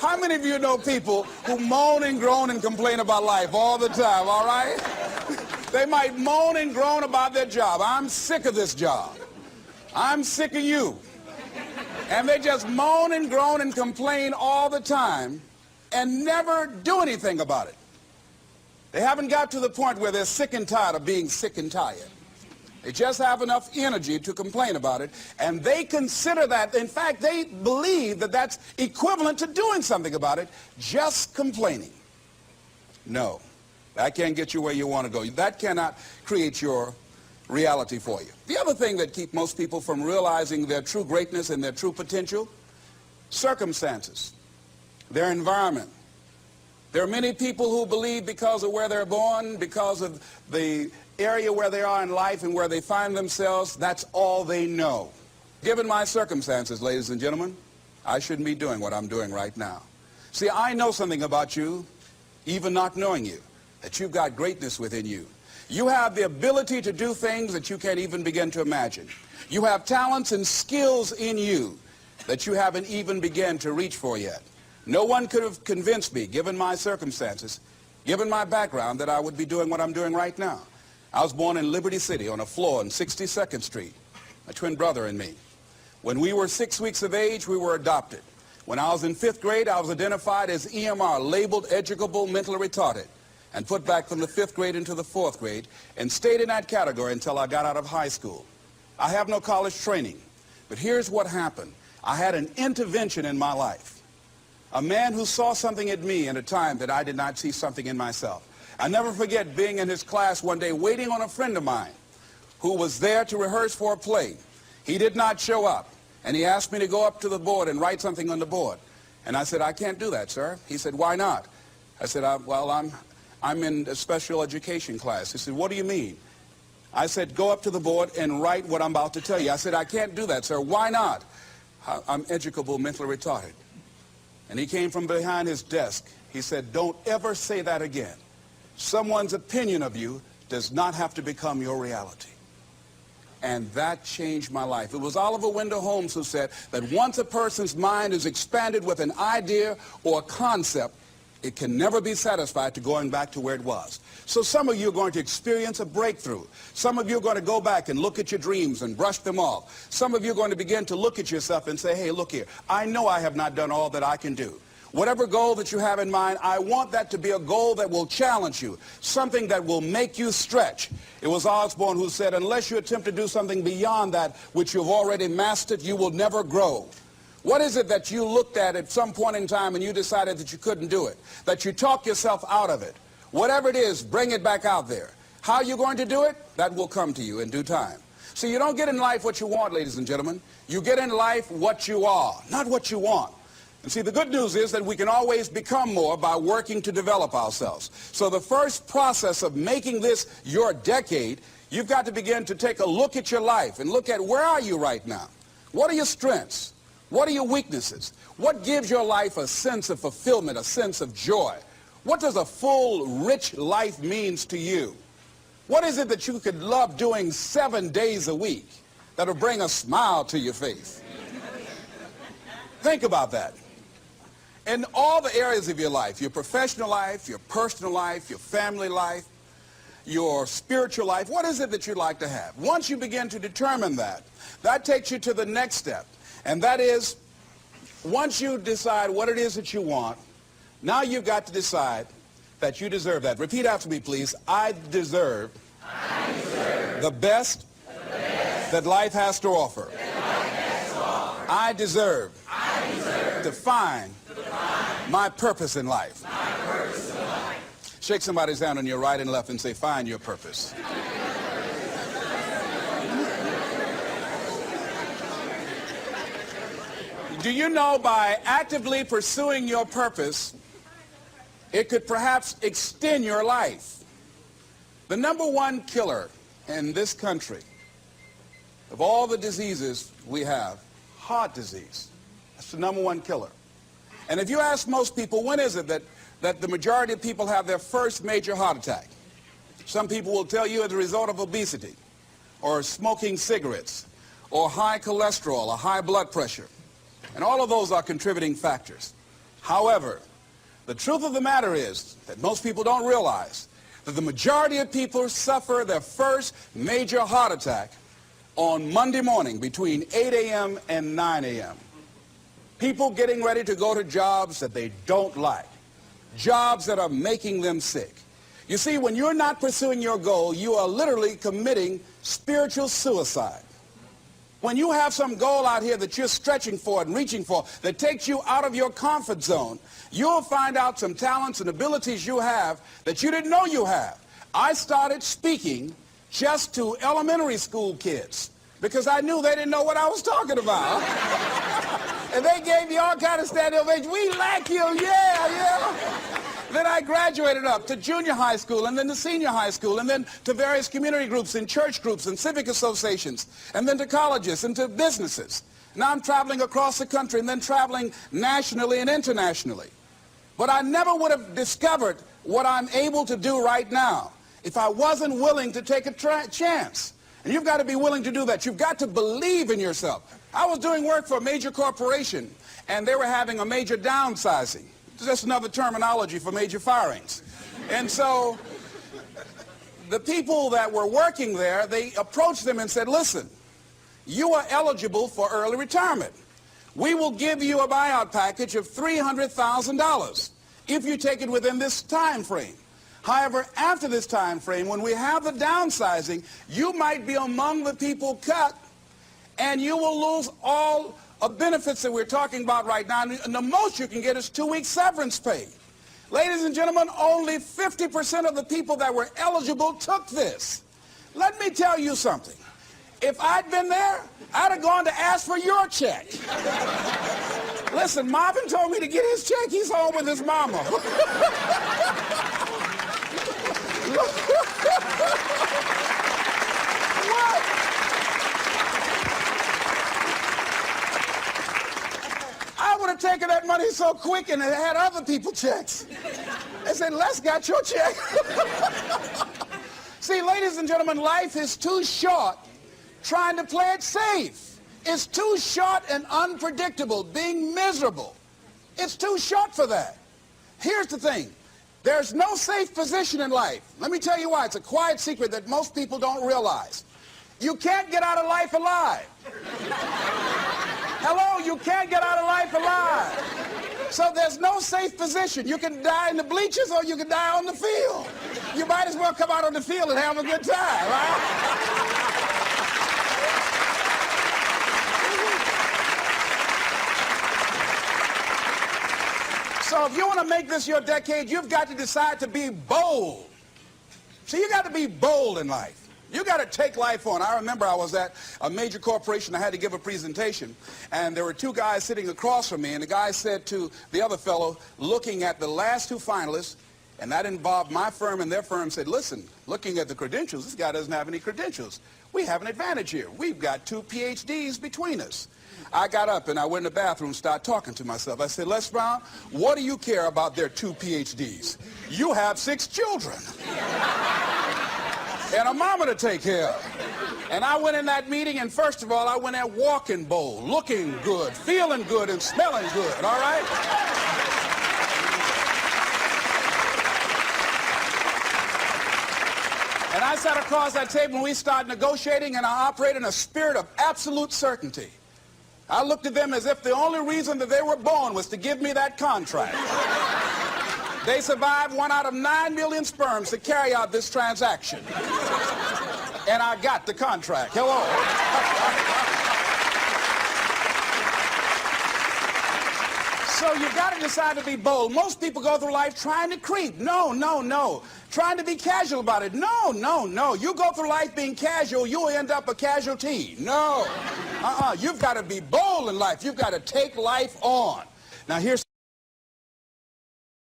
How many of you know people who moan and groan and complain about life all the time, all right? They might moan and groan about their job. I'm sick of this job. I'm sick of you. And they just moan and groan and complain all the time and never do anything about it. They haven't got to the point where they're sick and tired of being sick and tired. They just have enough energy to complain about it, and they consider that, in fact, they believe that that's equivalent to doing something about it, just complaining. No, that can't get you where you want to go. That cannot create your reality for you. The other thing that keeps most people from realizing their true greatness and their true potential, circumstances, their environment. There are many people who believe because of where they're born, because of the area where they are in life and where they find themselves, that's all they know. Given my circumstances, ladies and gentlemen, I shouldn't be doing what I'm doing right now. See, I know something about you, even not knowing you, that you've got greatness within you. You have the ability to do things that you can't even begin to imagine. You have talents and skills in you that you haven't even begun to reach for yet. No one could have convinced me, given my circumstances, given my background, that I would be doing what I'm doing right now. I was born in Liberty City on a floor on 62nd Street, my twin brother and me. When we were 6 weeks of age, we were adopted. When I was in 5th grade, I was identified as EMR, labeled educable mentally retarded, and put back from the 5th grade into the 4th grade, and stayed in that category until I got out of high school. I have no college training, but here's what happened. I had an intervention in my life. A man who saw something in me at a time that I did not see something in myself. I never forget being in his class one day waiting on a friend of mine who was there to rehearse for a play. He did not show up, and he asked me to go up to the board and write something on the board. And I said, I can't do that, sir. He said, why not? I said, well, I'm in a special education class. He said, what do you mean? I said, go up to the board and write what I'm about to tell you. I said, I can't do that, sir. Why not? I'm educable mentally retarded. And he came from behind his desk. He said, don't ever say that again. Someone's opinion of you does not have to become your reality. And that changed my life. It was Oliver Wendell Holmes who said that once a person's mind is expanded with an idea or a concept, it can never be satisfied to going back to where it was. So some of you are going to experience a breakthrough. Some of you are going to go back and look at your dreams and brush them off. Some of you are going to begin to look at yourself and say, hey, look here, I know I have not done all that I can do. Whatever goal that you have in mind, I want that to be a goal that will challenge you, something that will make you stretch. It was Osborne who said, unless you attempt to do something beyond that which you've already mastered, you will never grow. What is it that you looked at some point in time and you decided that you couldn't do it, that you talked yourself out of it? Whatever it is, bring it back out there. How you're going to do it, that will come to you in due time. So you don't get in life what you want, ladies and gentlemen. You get in life what you are, not what you want. And see, the good news is that we can always become more by working to develop ourselves. So the first process of making this your decade, you've got to begin to take a look at your life and look at where are you right now? What are your strengths? What are your weaknesses? What gives your life a sense of fulfillment, a sense of joy? What does a full, rich life means to you? What is it that you could love doing 7 days a week that'll bring a smile to your face? Think about that. In all the areas of your life, your professional life, your personal life, your family life, your spiritual life, what is it that you'd like to have? Once you begin to determine that, that takes you to the next step. And that is, once you decide what it is that you want, now you've got to decide that you deserve that. Repeat after me, please. I deserve the best that life has to offer. I deserve to find my purpose in life. Shake somebody's hand on your right and left and say, find your purpose. Do you know by actively pursuing your purpose, it could perhaps extend your life? The number one killer in this country of all the diseases we have, heart disease. That's the number one killer. And if you ask most people, when is it that the majority of people have their first major heart attack? Some people will tell you as a result of obesity, or smoking cigarettes, or high cholesterol, or high blood pressure. And all of those are contributing factors. However, the truth of the matter is that most people don't realize that the majority of people suffer their first major heart attack on Monday morning between 8 a.m. and 9 a.m. People getting ready to go to jobs that they don't like, jobs that are making them sick. You see, when you're not pursuing your goal, you are literally committing spiritual suicide. When you have some goal out here that you're stretching for and reaching for that takes you out of your comfort zone, you'll find out some talents and abilities you have that you didn't know you have. I started speaking just to elementary school kids because I knew they didn't know what I was talking about. And they gave me all kind of standing ovation. We like you, yeah. Then I graduated up to junior high school and then to senior high school and then to various community groups and church groups and civic associations and then to colleges and to businesses. Now I'm traveling across the country and then traveling nationally and internationally. But I never would have discovered what I'm able to do right now if I wasn't willing to take a chance. And you've got to be willing to do that. You've got to believe in yourself. I was doing work for a major corporation and they were having a major downsizing. Just another terminology for major firings. And so the people that were working there, they approached them and said, listen, you are eligible for early retirement. We will give you a buyout package of $300,000 if you take it within this time frame. However, after this time frame, when we have the downsizing, you might be among the people cut and you will lose all benefits that we're talking about right now, and the most you can get is 2 weeks severance pay. Ladies and gentlemen, only 50% of the people that were eligible took this. Let me tell you something. If I'd been there, I'd have gone to ask for your check. Listen, Marvin told me to get his check. He's home with his mama. What? I would have taken that money so quick and had other people checks. They said, Les got your check. See, ladies and gentlemen, life is too short trying to play it safe. It's too short and unpredictable, being miserable. It's too short for that. Here's the thing. There's no safe position in life. Let me tell you why. It's a quiet secret that most people don't realize. You can't get out of life alive. Hello, you can't get out of life alive. So there's no safe position. You can die in the bleachers or you can die on the field. You might as well come out on the field and have a good time, right? So if you want to make this your decade, you've got to decide to be bold. So you got to be bold in life. You got to take life on. I remember I was at a major corporation. I had to give a presentation, and there were two guys sitting across from me, and the guy said to the other fellow, looking at the last two finalists, and that involved my firm and their firm, said, listen, looking at the credentials, this guy doesn't have any credentials. We have an advantage here. We've got 2 PhDs between us. I got up and I went in the bathroom and started talking to myself. I said, Les Brown, what do you care about their 2 PhDs? You have 6 children. And a mama to take care of. And I went in that meeting, and first of all, I went there walking bold, looking good, feeling good, and smelling good, all right? And I sat across that table, and we started negotiating, and I operated in a spirit of absolute certainty. I looked at them as if the only reason that they were born was to give me that contract. They survived 1 out of 9 million sperms to carry out this transaction. And I got the contract. Hello. So you've got to decide to be bold. Most people go through life trying to creep. No, no, no. Trying to be casual about it. No, no, no. You go through life being casual, you'll end up a casualty. No. You've got to be bold in life. You've got to take life on. Now here's